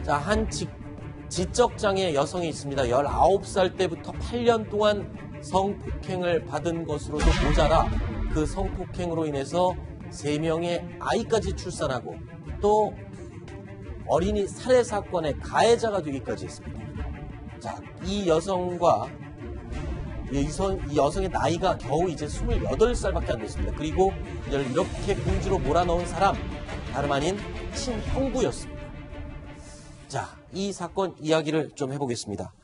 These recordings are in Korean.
자, 한 지적장애 여성이 있습니다. 19살 때부터 8년 동안 성폭행을 받은 것으로도 모자라 그 성폭행으로 인해서 3명의 아이까지 출산하고 또 어린이 살해 사건의 가해자가 되기까지 했습니다. 자, 이 여성과 이 여성의 나이가 겨우 이제 28살밖에 안 됐습니다. 그리고 그녀를 이렇게 궁지로 몰아넣은 사람 다름 아닌 친형부였습니다. 자, 이 사건 이야기를 좀 해보겠습니다.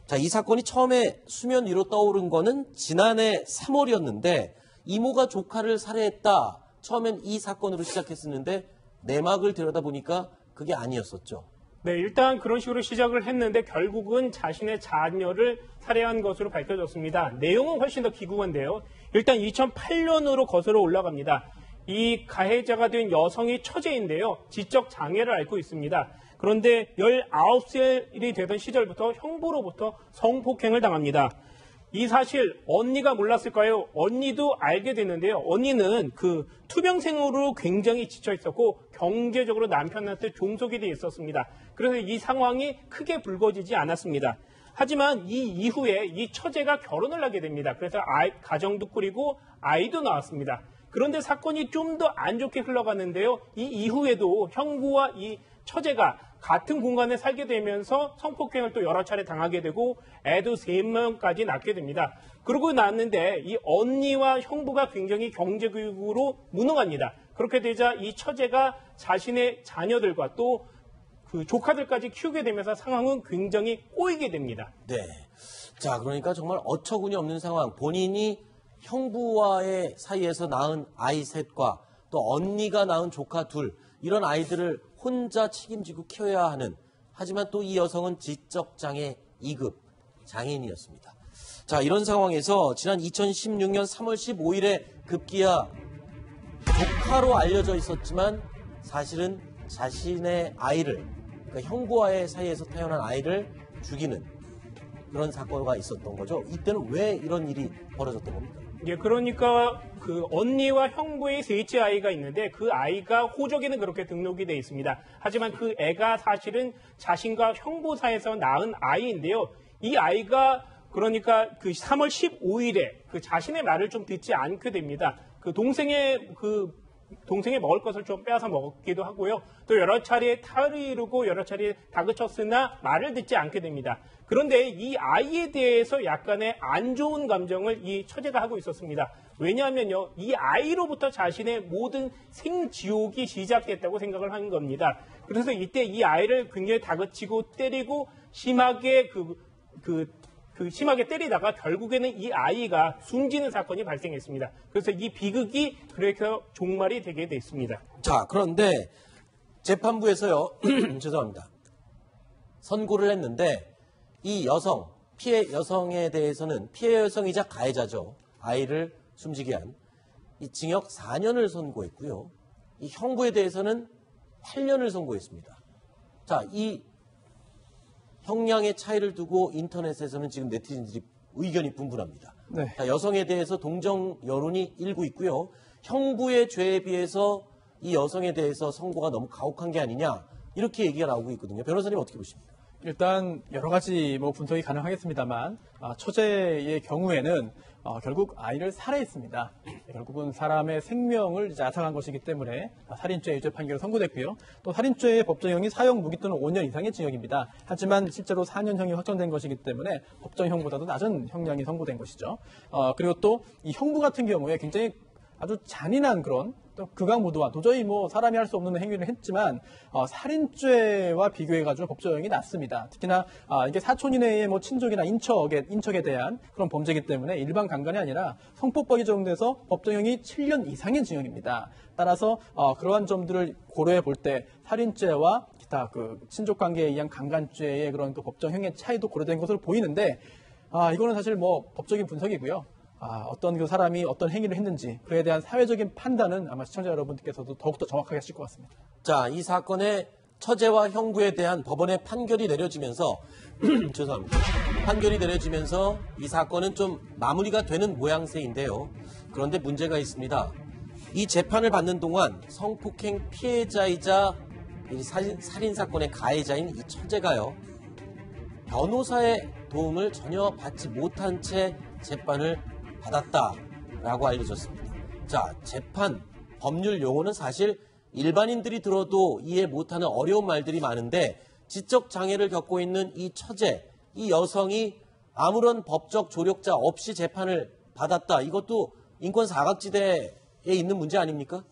자, 이 사건이 처음에 수면 위로 떠오른 거는 지난해 3월이었는데 이모가 조카를 살해했다. 처음엔 이 사건으로 시작했었는데 내막을 들여다보니까 그게 아니었었죠. 네, 일단 그런 식으로 시작을 했는데 결국은 자신의 자녀를 살해한 것으로 밝혀졌습니다. 내용은 훨씬 더 기구한데요. 일단 2008년으로 거슬러 올라갑니다. 이 가해자가 된 여성이 처제인데요. 지적 장애를 앓고 있습니다. 그런데 19살이 되던 시절부터 형부로부터 성폭행을 당합니다. 이 사실 언니가 몰랐을까요? 언니도 알게 됐는데요. 언니는 그 투병생으로 굉장히 지쳐 있었고 경제적으로 남편한테 종속이 돼 있었습니다. 그래서 이 상황이 크게 불거지지 않았습니다. 하지만 이 이후에 이 처제가 결혼을 하게 됩니다. 그래서 가정도 꾸리고 아이도 낳았습니다. 그런데 사건이 좀 더 안 좋게 흘러가는데요. 이 이후에도 형부와 이 처제가 같은 공간에 살게 되면서 성폭행을 또 여러 차례 당하게 되고 애도 3명까지 낳게 됩니다. 그러고 났는데 이 언니와 형부가 굉장히 경제교육으로 무능합니다. 그렇게 되자 이 처제가 자신의 자녀들과 또 그 조카들까지 키우게 되면서 상황은 굉장히 꼬이게 됩니다. 네. 자, 그러니까 정말 어처구니 없는 상황. 본인이 형부와의 사이에서 낳은 아이 셋과 또 언니가 낳은 조카 둘, 이런 아이들을 혼자 책임지고 키워야 하는, 하지만 또 이 여성은 지적장애 2급 장애인이었습니다. 자, 이런 상황에서 지난 2016년 3월 15일에 급기야 조카로 알려져 있었지만 사실은 자신의 아이를, 그러니까 형부와의 사이에서 태어난 아이를 죽이는 그런 사건이 있었던 거죠. 이때는 왜 이런 일이 벌어졌던 겁니까? 예, 그러니까 그 언니와 형부의 셋째 아이가 있는데 그 아이가 호적에는 그렇게 등록이 돼 있습니다. 하지만 그 애가 사실은 자신과 형부 사이에서 낳은 아이인데요. 이 아이가 그러니까 그 3월 15일에 그 자신의 말을 좀 듣지 않게 됩니다. 그 동생의 먹을 것을 좀 빼앗아 먹기도 하고요. 또 여러 차례 탈을 이루고 여러 차례 다그쳤으나 말을 듣지 않게 됩니다. 그런데 이 아이에 대해서 약간의 안 좋은 감정을 이 처제가 하고 있었습니다. 왜냐하면요, 이 아이로부터 자신의 모든 생지옥이 시작됐다고 생각을 한 겁니다. 그래서 이때 이 아이를 굉장히 다그치고 때리고 심하게 심하게 때리다가 결국에는 이 아이가 숨지는 사건이 발생했습니다. 그래서 이 비극이 그래서 종말이 되게 됐습니다. 자, 그런데 재판부에서요, 죄송합니다. 선고를 했는데 이 여성, 피해 여성에 대해서는 피해 여성이자 가해자죠. 아이를 숨지게 한 이 징역 4년을 선고했고요. 이 형부에 대해서는 8년을 선고했습니다. 자, 이 형량의 차이를 두고 인터넷에서는 지금 네티즌들이 의견이 분분합니다. 네. 자, 여성에 대해서 동정 여론이 일고 있고요. 형부의 죄에 비해서 이 여성에 대해서 선고가 너무 가혹한 게 아니냐, 이렇게 얘기가 나오고 있거든요. 변호사님 어떻게 보십니까? 일단 여러 가지 분석이 가능하겠습니다만 처제의 경우에는 결국 아이를 살해했습니다. 결국은 사람의 생명을 앗아간 것이기 때문에 살인죄 유죄 판결을 선고됐고요. 또 살인죄의 법정형이 사형 무기 또는 5년 이상의 징역입니다. 하지만 실제로 4년형이 확정된 것이기 때문에 법정형보다도 낮은 형량이 선고된 것이죠. 그리고 또 이 형부 같은 경우에 굉장히 아주 잔인한 그런 또 극악무도한 도저히 사람이 할 수 없는 행위를 했지만 살인죄와 비교해가지고 법정형이 낮습니다. 특히나 이게 사촌 이내의 친족이나 인척에 대한 그런 범죄이기 때문에 일반 강간이 아니라 성폭법이 적용돼서 법정형이 7년 이상의 징역입니다. 따라서 그러한 점들을 고려해 볼 때 살인죄와 기타 그 친족 관계에 의한 강간죄의 그런 그 법정형의 차이도 고려된 것으로 보이는데 이거는 사실 법적인 분석이고요. 어떤 그 사람이 어떤 행위를 했는지 그에 대한 사회적인 판단은 아마 시청자 여러분들께서도 더욱더 정확하게 하실 것 같습니다. 자, 이 사건의 처제와 형부에 대한 법원의 판결이 내려지면서 죄송합니다. 판결이 내려지면서 이 사건은 좀 마무리가 되는 모양새인데요. 그런데 문제가 있습니다. 이 재판을 받는 동안 성폭행 피해자이자 이 살인 사건의 가해자인 이 처제가요. 변호사의 도움을 전혀 받지 못한 채 재판을 받았다라고 알려졌습니다. 자, 재판, 법률 용어는 사실 일반인들이 들어도 이해 못하는 어려운 말들이 많은데 지적 장애를 겪고 있는 이 처제, 이 여성이 아무런 법적 조력자 없이 재판을 받았다. 이것도 인권 사각지대에 있는 문제 아닙니까?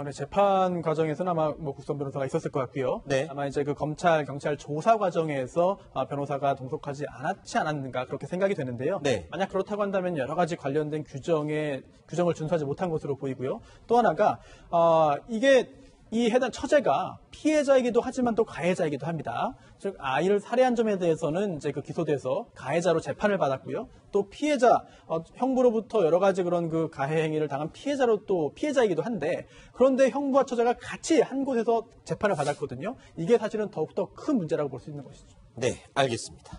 네, 재판 과정에서는 아마 국선 변호사가 있었을 것 같고요. 네. 아마 이제 그 검찰, 경찰 조사 과정에서 변호사가 동석하지 않았는가 그렇게 생각이 되는데요. 네. 만약 그렇다고 한다면 여러 가지 관련된 규정을 준수하지 못한 것으로 보이고요. 또 하나가 이게 이 해당 처제가 피해자이기도 하지만 또 가해자이기도 합니다. 즉 아이를 살해한 점에 대해서는 이제 그 기소돼서 가해자로 재판을 받았고요. 또 피해자 형부로부터 여러 가지 그런 그 가해 행위를 당한 피해자로 또 피해자이기도 한데 그런데 형부와 처제가 같이 한 곳에서 재판을 받았거든요. 이게 사실은 더욱더 큰 문제라고 볼 수 있는 것이죠. 네, 알겠습니다.